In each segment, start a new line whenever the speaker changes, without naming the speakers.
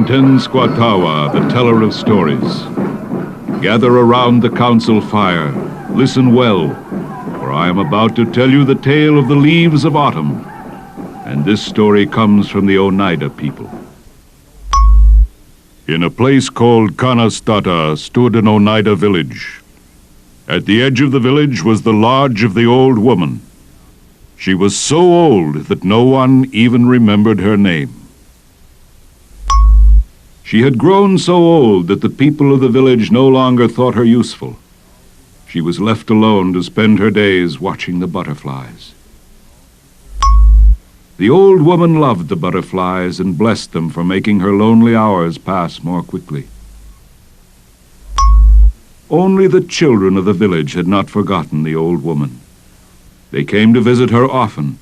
Squatawa, the teller of stories. Gather around the council fire. Listen well, for I am about to tell you the tale of the leaves of autumn. And this story comes from the Oneida people. In a place called Kanastata stood an Oneida village. At the edge of the village was the lodge of the old woman. She was so old that no one even remembered her name. She had grown so old that the people of the village no longer thought her useful. She was left alone to spend her days watching the butterflies. The old woman loved the butterflies and blessed them for making her lonely hours pass more quickly. Only the children of the village had not forgotten the old woman. They came to visit her often,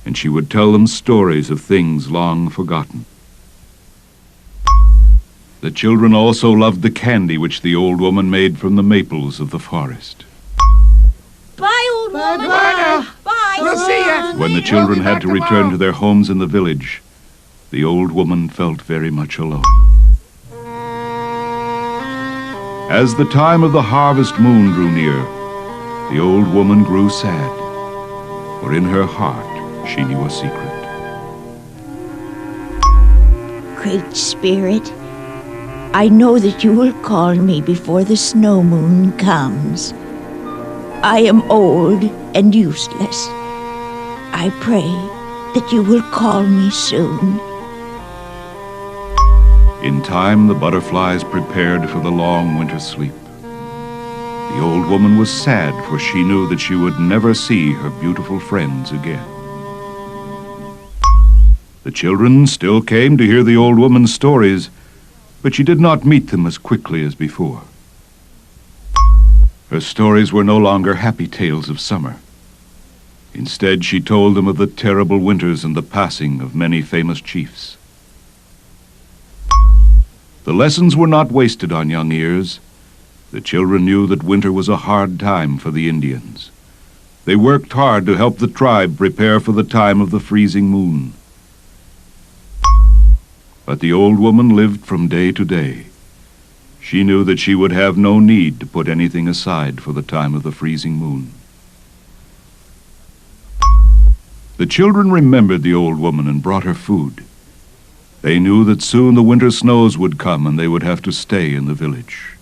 and she would tell them stories of things long forgotten. The children also loved the candy which the old woman made from the maples of the forest.
Bye, old woman.
Bye.
Bye.
We'll see ya.
When the children had to return to their homes in the village, the old woman felt very much alone. As the time of the harvest moon drew near, the old woman grew sad, for in her heart she knew a secret.
Great Spirit, I know that you will call me before the snow moon comes. I am old and useless. I pray that you will call me soon.
In time, the butterflies prepared for the long winter sleep. The old woman was sad, for she knew that she would never see her beautiful friends again. The children still came to hear the old woman's stories, but she did not meet them as quickly as before. Her stories were no longer happy tales of summer. Instead, she told them of the terrible winters and the passing of many famous chiefs. The lessons were not wasted on young ears. The children knew that winter was a hard time for the Indians. They worked hard to help the tribe prepare for the time of the freezing moon. But the old woman lived from day to day. She knew that she would have no need to put anything aside for the time of the freezing moon. The children remembered the old woman and brought her food. They knew that soon the winter snows would come and they would have to stay in the village.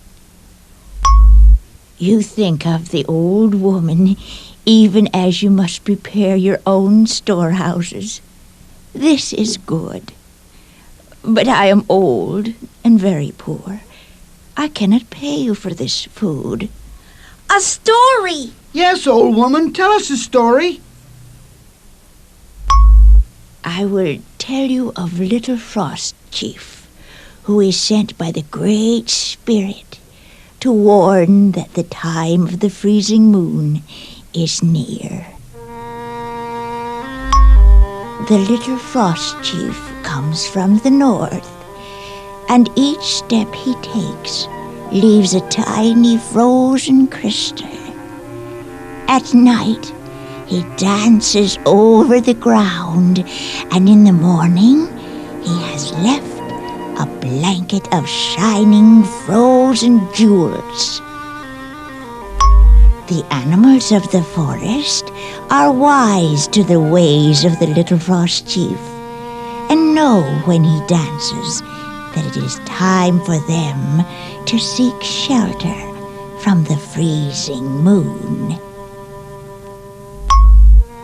You think of the old woman even as you must prepare your own storehouses. This is good. But I am old and very poor. I cannot pay you for this food. A story!
Yes, old woman, tell us a story.
I will tell you of Little Frost Chief, who is sent by the Great Spirit to warn that the time of the freezing moon is near. The Little Frost Chief comes from the north, and each step he takes leaves a tiny frozen crystal. At night, he dances over the ground, and in the morning, he has left a blanket of shining frozen jewels. The animals of the forest are wise to the ways of the Little Frost Chief, and know when he dances that it is time for them to seek shelter from the freezing moon.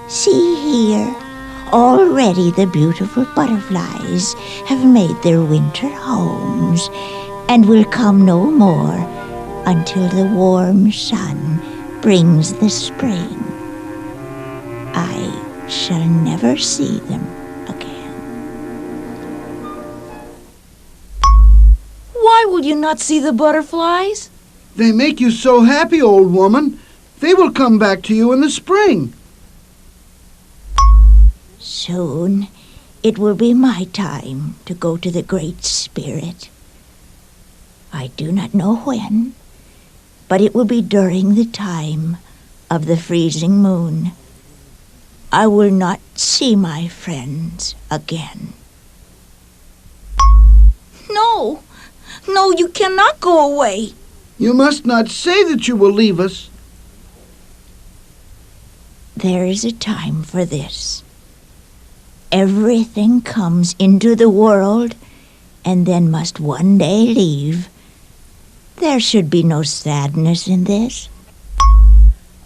See here, already the beautiful butterflies have made their winter homes and will come no more until the warm sun brings the spring. I shall never see them again.
Why will you not see the butterflies?
They make you so happy, old woman. They will come back to you in the spring.
Soon it will be my time to go to the Great Spirit. I do not know when, but it will be during the time of the freezing moon. I will not see my friends again.
No. No, you cannot go away.
You must not say that you will leave us.
There is a time for this. Everything comes into the world and then must one day leave. There should be no sadness in this.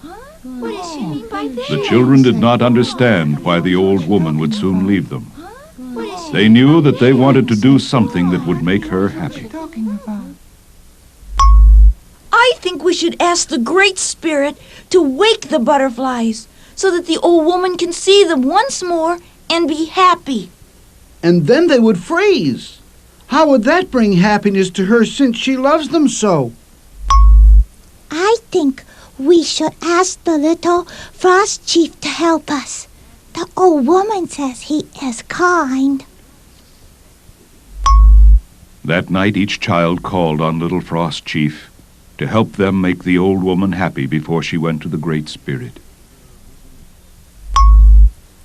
What does she mean by this?
The children did not understand why the old woman would soon leave them. They knew that they wanted to do something that would make her happy.
I think we should ask the Great Spirit to wake the butterflies so that the old woman can see them once more and be happy.
And then they would freeze. How would that bring happiness to her since she loves them so?
I think we should ask the little frost chief to help us. The old woman says he is kind.
That night each child called on Little Frost Chief to help them make the old woman happy before she went to the Great Spirit.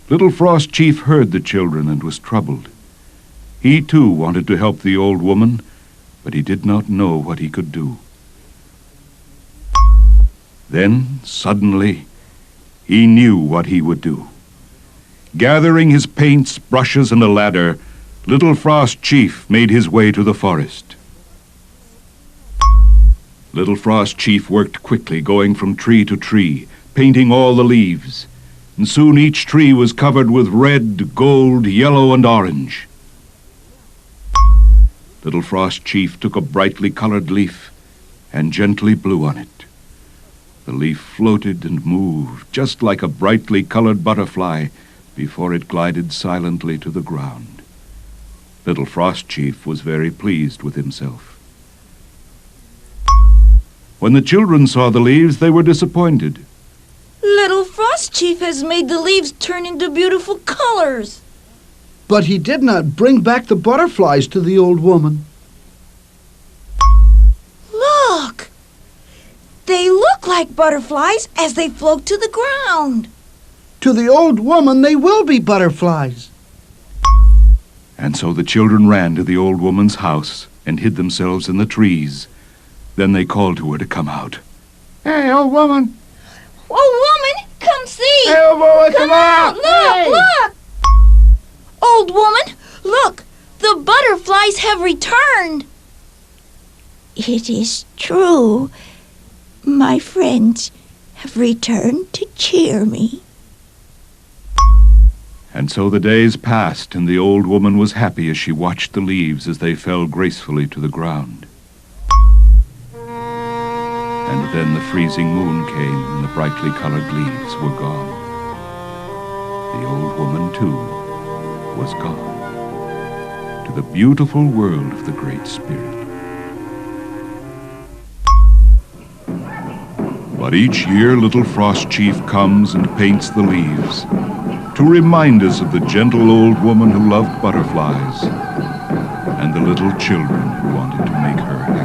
Little Frost Chief heard the children and was troubled. He too wanted to help the old woman, but he did not know what he could do. Then, suddenly, he knew what he would do. Gathering his paints, brushes, and a ladder, Little Frost Chief made his way to the forest. Little Frost Chief worked quickly, going from tree to tree, painting all the leaves, and soon each tree was covered with red, gold, yellow, and orange. Little Frost Chief took a brightly colored leaf and gently blew on it. The leaf floated and moved, just like a brightly colored butterfly, before it glided silently to the ground. Little Frost Chief was very pleased with himself. When the children saw the leaves, they were disappointed.
Little Frost Chief has made the leaves turn into beautiful colors.
But he did not bring back the butterflies to the old woman.
Look! They look like butterflies as they float to the ground.
To the old woman, they will be butterflies.
And so the children ran to the old woman's house and hid themselves in the trees. Then they called to her to come out.
Hey, old woman!
Old woman, come see!
Hey, old woman,
Come out! Look,
Hey.
look! Old woman, look! The butterflies have returned.
It is true. My friends have returned to cheer me.
And so the days passed, and the old woman was happy as she watched the leaves as they fell gracefully to the ground. And then the freezing moon came, and the brightly colored leaves were gone. The old woman, too, was gone to the beautiful world of the Great Spirit. But each year Little Frost Chief comes and paints the leaves to remind us of the gentle old woman who loved butterflies and the little children who wanted to make her happy.